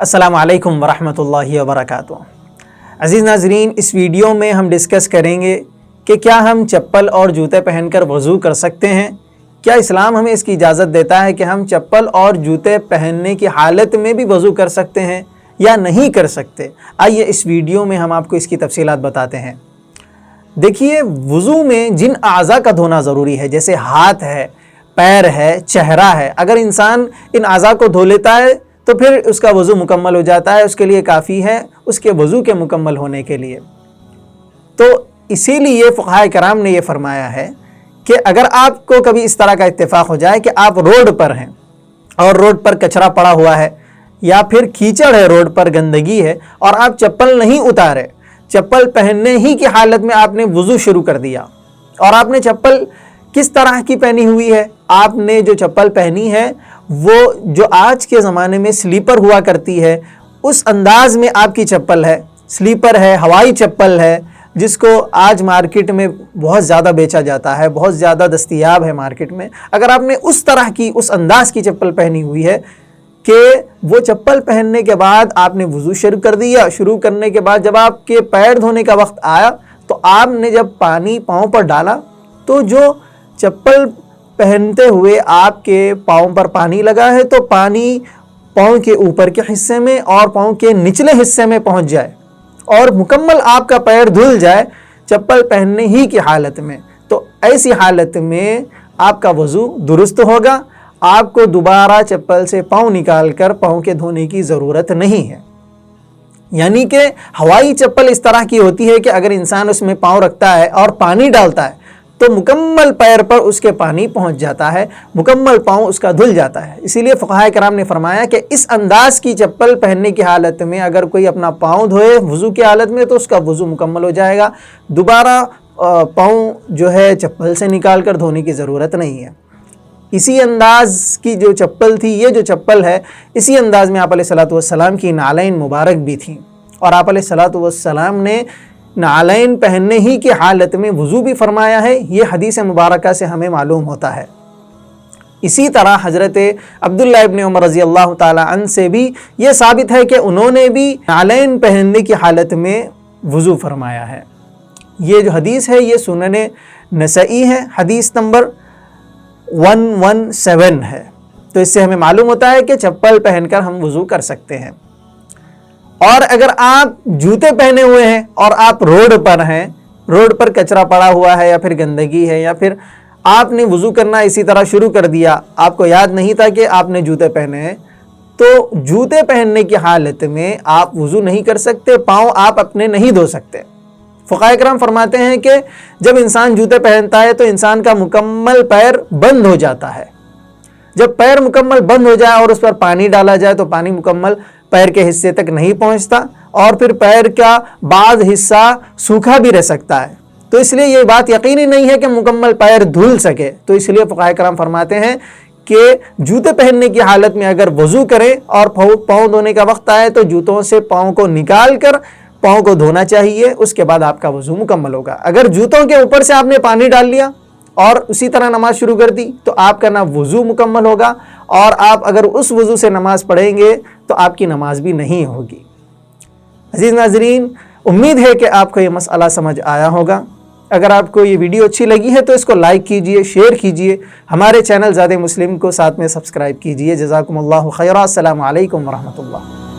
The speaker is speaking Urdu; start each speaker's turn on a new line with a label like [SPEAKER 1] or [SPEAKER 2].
[SPEAKER 1] السلام علیکم ورحمۃ اللہ وبرکاتہ۔ عزیز ناظرین، اس ویڈیو میں ہم ڈسکس کریں گے کہ کیا ہم چپل اور جوتے پہن کر وضو کر سکتے ہیں؟ کیا اسلام ہمیں اس کی اجازت دیتا ہے کہ ہم چپل اور جوتے پہننے کی حالت میں بھی وضو کر سکتے ہیں یا نہیں کر سکتے؟ آئیے اس ویڈیو میں ہم آپ کو اس کی تفصیلات بتاتے ہیں۔ دیکھیے، وضو میں جن اعضاء کا دھونا ضروری ہے، جیسے ہاتھ ہے، پیر ہے، چہرہ ہے، اگر انسان ان اعضاء کو دھو لیتا ہے تو پھر اس کا وضو مکمل ہو جاتا ہے، اس کے لیے کافی ہے اس کے وضو کے مکمل ہونے کے لیے۔ تو اسی لیے فقہاء کرام نے یہ فرمایا ہے کہ اگر آپ کو کبھی اس طرح کا اتفاق ہو جائے کہ آپ روڈ پر ہیں اور روڈ پر کچرا پڑا ہوا ہے یا پھر کیچڑ ہے، روڈ پر گندگی ہے اور آپ چپل نہیں اتارے، چپل پہننے ہی کی حالت میں آپ نے وضو شروع کر دیا، اور آپ نے چپل کس طرح کی پہنی ہوئی ہے؟ آپ نے جو چپل پہنی ہے وہ جو آج کے زمانے میں سلیپر ہوا کرتی ہے، اس انداز میں آپ کی چپل ہے، سلیپر ہے، ہوائی چپل ہے، جس کو آج مارکیٹ میں بہت زیادہ بیچا جاتا ہے، بہت زیادہ دستیاب ہے مارکیٹ میں۔ اگر آپ نے اس طرح کی، اس انداز کی چپل پہنی ہوئی ہے کہ وہ چپل پہننے کے بعد آپ نے وضو شروع کر دیا، شروع کرنے کے بعد جب آپ کے پیر دھونے کا وقت آیا تو آپ نے جب پانی پاؤں پر ڈالا تو جو چپل پہنتے ہوئے آپ کے پاؤں پر پانی لگا ہے تو پانی پاؤں کے اوپر کے حصے میں اور پاؤں کے نچلے حصے میں پہنچ جائے اور مکمل آپ کا پیر دھل جائے چپل پہننے ہی کی حالت میں، تو ایسی حالت میں آپ کا وضو درست ہوگا، آپ کو دوبارہ چپل سے پاؤں نکال کر پاؤں کے دھونے کی ضرورت نہیں ہے۔ یعنی کہ ہوائی چپل اس طرح کی ہوتی ہے کہ اگر انسان اس میں پاؤں رکھتا ہے اور پانی ڈالتا ہے تو مکمل پیر پر اس کے پانی پہنچ جاتا ہے، مکمل پاؤں اس کا دھل جاتا ہے۔ اسی لیے فقہاء کرام نے فرمایا کہ اس انداز کی چپل پہننے کی حالت میں اگر کوئی اپنا پاؤں دھوئے وضو کی حالت میں تو اس کا وضو مکمل ہو جائے گا، دوبارہ پاؤں جو ہے چپل سے نکال کر دھونے کی ضرورت نہیں ہے۔ اسی انداز کی جو چپل تھی، یہ جو چپل ہے، اسی انداز میں آپ علیہ الصلوۃ والسلام کی نعلین مبارک بھی تھیں، اور آپ علیہ الصلوۃ والسلام نے نعلین پہننے ہی کی حالت میں وضو بھی فرمایا ہے، یہ حدیث مبارکہ سے ہمیں معلوم ہوتا ہے۔ اسی طرح حضرت عبداللہ ابن عمر رضی اللہ تعالی عنہ سے بھی یہ ثابت ہے کہ انہوں نے بھی نعلین پہننے کی حالت میں وضو فرمایا ہے۔ یہ جو حدیث ہے یہ سنن نسائی ہے، حدیث نمبر 117 ہے۔ تو اس سے ہمیں معلوم ہوتا ہے کہ چپل پہن کر ہم وضو کر سکتے ہیں۔ اور اگر آپ جوتے پہنے ہوئے ہیں اور آپ روڈ پر ہیں، روڈ پر کچرا پڑا ہوا ہے یا پھر گندگی ہے یا پھر آپ نے وضو کرنا اسی طرح شروع کر دیا، آپ کو یاد نہیں تھا کہ آپ نے جوتے پہنے ہیں، تو جوتے پہننے کی حالت میں آپ وضو نہیں کر سکتے، پاؤں آپ اپنے نہیں دھو سکتے۔ فقہاء کرام فرماتے ہیں کہ جب انسان جوتے پہنتا ہے تو انسان کا مکمل پیر بند ہو جاتا ہے۔ جب پیر مکمل بند ہو جائے اور اس پر پانی ڈالا جائے تو پانی مکمل پیر کے حصے تک نہیں پہنچتا اور پھر پیر کا بعض حصہ سوکھا بھی رہ سکتا ہے، تو اس لیے یہ بات یقینی نہیں ہے کہ مکمل پیر دھل سکے۔ تو اس لیے فقہاء کرام فرماتے ہیں کہ جوتے پہننے کی حالت میں اگر وضو کریں اور پاؤں دھونے کا وقت آئے تو جوتوں سے پاؤں کو نکال کر پاؤں کو دھونا چاہیے، اس کے بعد آپ کا وضو مکمل ہوگا۔ اگر جوتوں کے اوپر سے آپ نے پانی ڈال لیا اور اسی طرح نماز شروع کر دی تو آپ کا نہ وضو مکمل ہوگا، اور آپ اگر اس وضو سے نماز پڑھیں گے تو آپ کی نماز بھی نہیں ہوگی۔ عزیز ناظرین، امید ہے کہ آپ کو یہ مسئلہ سمجھ آیا ہوگا۔ اگر آپ کو یہ ویڈیو اچھی لگی ہے تو اس کو لائک کیجئے، شیئر کیجئے، ہمارے چینل زاد مسلم کو ساتھ میں سبسکرائب کیجئے۔ جزاکم اللہ خیرا۔ السلام علیکم ورحمۃ اللہ۔